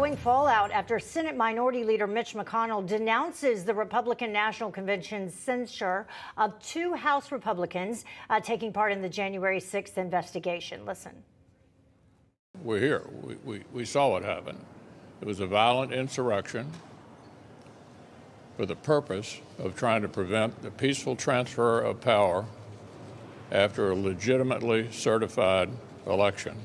growing fallout after Senate Minority Leader Mitch McConnell denounces the Republican National Convention's censure of 2 House Republicans taking part in the January 6th investigation. Listen. We're here. We saw what happened. It was a violent insurrection for the purpose of trying to prevent the peaceful transfer of power after a legitimately certified election.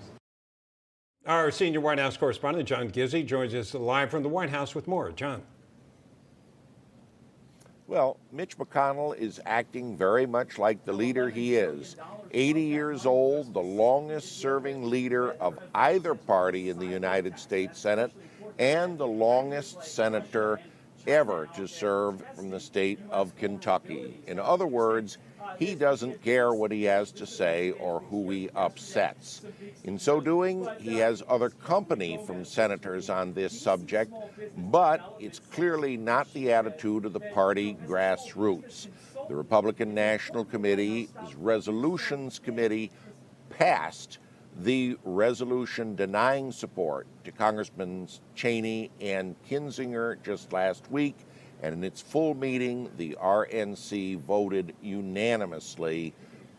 Our senior White House correspondent, John Gizzi, joins us live from the White House with more. John. Well, Mitch McConnell is acting very much like the leader he is. 80 years old, the longest-serving leader of either party in the United States Senate, and the longest senator ever to serve from the state of Kentucky. In other words, he doesn't care what he has to say or who he upsets. In so doing, he has other company from senators on this subject, but it's clearly not the attitude of the party grassroots. The Republican National Committee's Resolutions Committee passed the resolution denying support to Congressmen Cheney and Kinzinger just last week, and in its full meeting, the RNC voted unanimously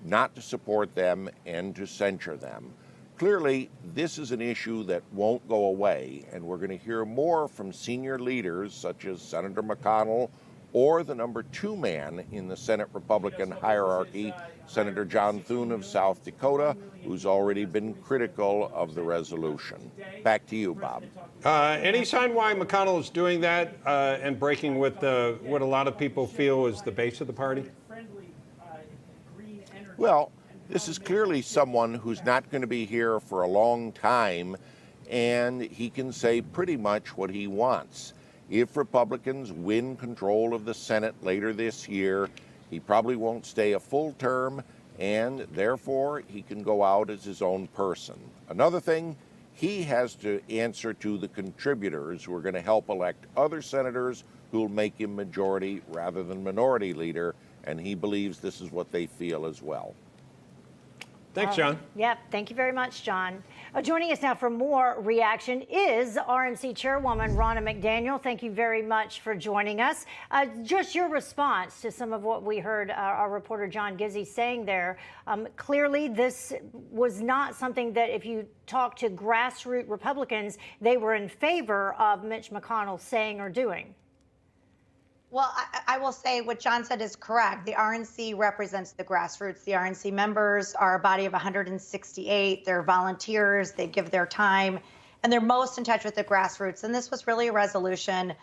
not to support them and to censure them. Clearly, this is an issue that won't go away, and we're going to hear more from senior leaders such as Senator McConnell or the number 2 man in the Senate Republican hierarchy, Senator John Thune of South Dakota, who's already been critical of the resolution. Back to you, Bob. Any sign why McConnell is doing that and breaking with what a lot of people feel is the base of the party? Well, this is clearly someone who's not going to be here for a long time, and he can say pretty much what he wants. If Republicans win control of the Senate later this year, he probably won't stay a full term, and therefore he can go out as his own person. Another thing, he has to answer to the contributors who are going to help elect other senators who will make him majority rather than minority leader, and he believes this is what they feel as well. Thanks, John. Yep, thank you very much, John. Joining us now for more reaction is RNC chairwoman Ronna McDaniel. Thank you very much for joining us. Just your response to some of what we heard our reporter John Gizzi saying there. Clearly, this was not something that if you talk to grassroots Republicans, they were in favor of Mitch McConnell saying or doing. Well, I will say what John said is correct. The RNC represents the grassroots. The RNC members are a body of 168. They're volunteers. They give their time, and they're most in touch with the grassroots. And this was really a resolution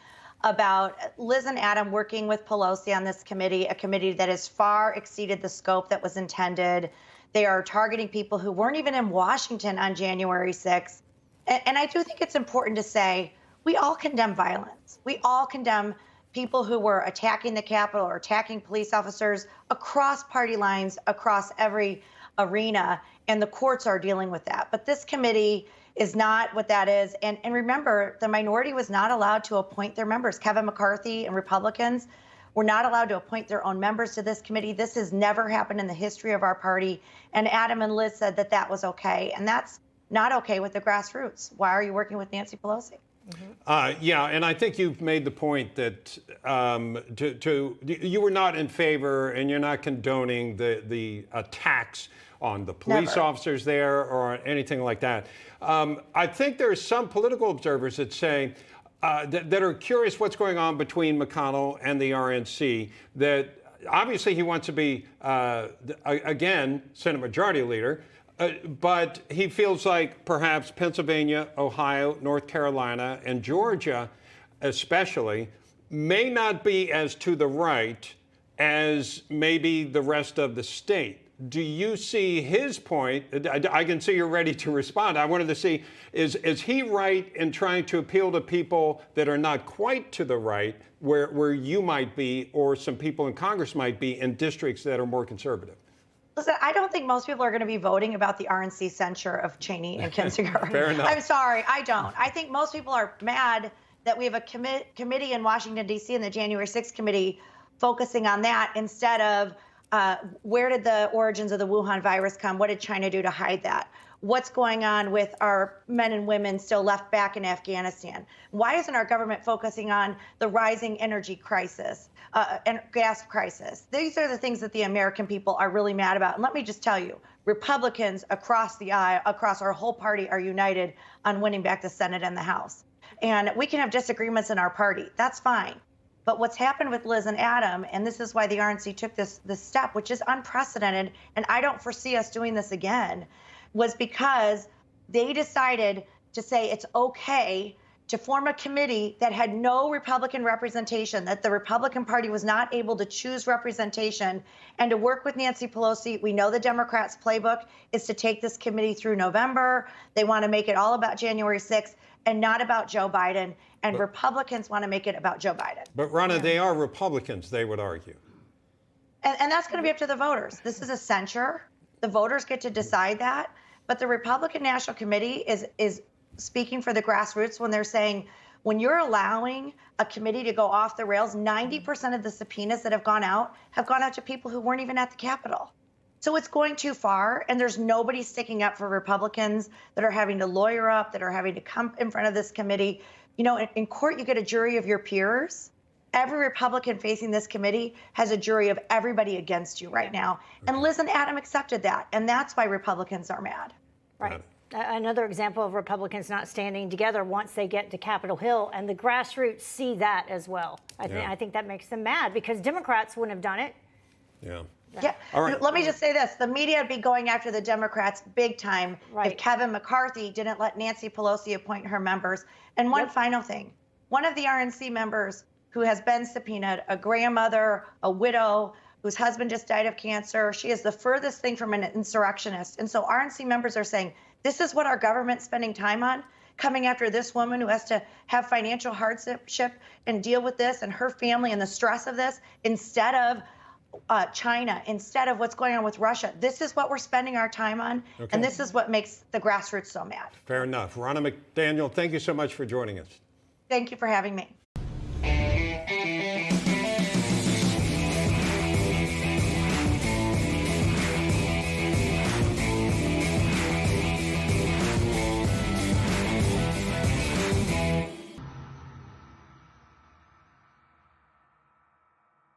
about Liz and Adam working with Pelosi on this committee, a committee that has far exceeded the scope that was intended. They are targeting people who weren't even in Washington on January 6th. And I do think it's important to say we all condemn violence. We all condemn people who were attacking the Capitol or attacking police officers across party lines, across every arena, and the courts are dealing with that. But this committee is not what that is. And remember, the minority was not allowed to appoint their members. Kevin McCarthy and Republicans were not allowed to appoint their own members to this committee. This has never happened in the history of our party. And Adam and Liz said that that was okay. And that's not okay with the grassroots. Why are you working with Nancy Pelosi? Yeah, and I think you've made the point that you were not in favor and you're not condoning the attacks on the police officers there or anything like that. I think there are some political observers that say that are curious what's going on between McConnell and the RNC, that obviously he wants to be, again, Senate Majority Leader. But he feels like perhaps Pennsylvania, Ohio, North Carolina, and Georgia especially may not be as to the right as maybe the rest of the state. Do you see his point? I can see you're ready to respond. I wanted to see, is he right in trying to appeal to people that are not quite to the right, where you might be or some people in Congress might be in districts that are more conservative? Listen, I don't think most people are going to be voting about the RNC censure of Cheney and Kinzinger. Fair enough. I'm sorry, I don't. I think most people are mad that we have a committee in Washington, D.C. and the January 6th committee focusing on that instead of where did the origins of the Wuhan virus come? What did China do to hide that? what's going on with our men and women still left back in Afghanistan? Why isn't our government focusing on the rising energy crisis and gas crisis? These are the things that the American people are really mad about. And let me just tell you, Republicans across the aisle, across our whole party, are united on winning back the Senate and the House. And we can have disagreements in our party. That's fine. But what's happened with Liz and Adam, and this is why the RNC took this step, which is unprecedented, and I don't foresee us doing this again, was because they decided to say it's okay to form a committee that had no Republican representation, that the Republican Party was not able to choose representation, and to work with Nancy Pelosi. We know the Democrats' playbook is to take this committee through November. They want to make it all about January 6th and not about Joe Biden. And Republicans want to make it about Joe Biden. But Ronna, they are Republicans, they would argue. And that's going to be up to the voters. This is a censure. The voters get to decide that. But the Republican National Committee is speaking for the grassroots when they're saying, when you're allowing a committee to go off the rails, 90% of the subpoenas that have gone out to people who weren't even at the Capitol. So it's going too far, and there's nobody sticking up for Republicans that are having to lawyer up, that are having to come in front of this committee. You know, in court, you get a jury of your peers. Every Republican facing this committee has a jury of everybody against you right now. And Liz and Adam accepted that, and that's why Republicans are mad. Right. Another example of Republicans not standing together once they get to Capitol Hill, and the grassroots see that as well. I think that makes them mad because Democrats wouldn't have done it. Yeah. All right. Let me just say this. The media would be going after the Democrats big time if Kevin McCarthy didn't let Nancy Pelosi appoint her members. And one final thing. One of the RNC members who has been subpoenaed, a grandmother, a widow, whose husband just died of cancer. She is the furthest thing from an insurrectionist. And so RNC members are saying, this is what our government's spending time on, coming after this woman who has to have financial hardship and deal with this and her family and the stress of this instead of China, instead of what's going on with Russia. This is what we're spending our time on, and this is what makes the grassroots so mad. Fair enough. Ronna McDaniel, thank you so much for joining us. Thank you for having me.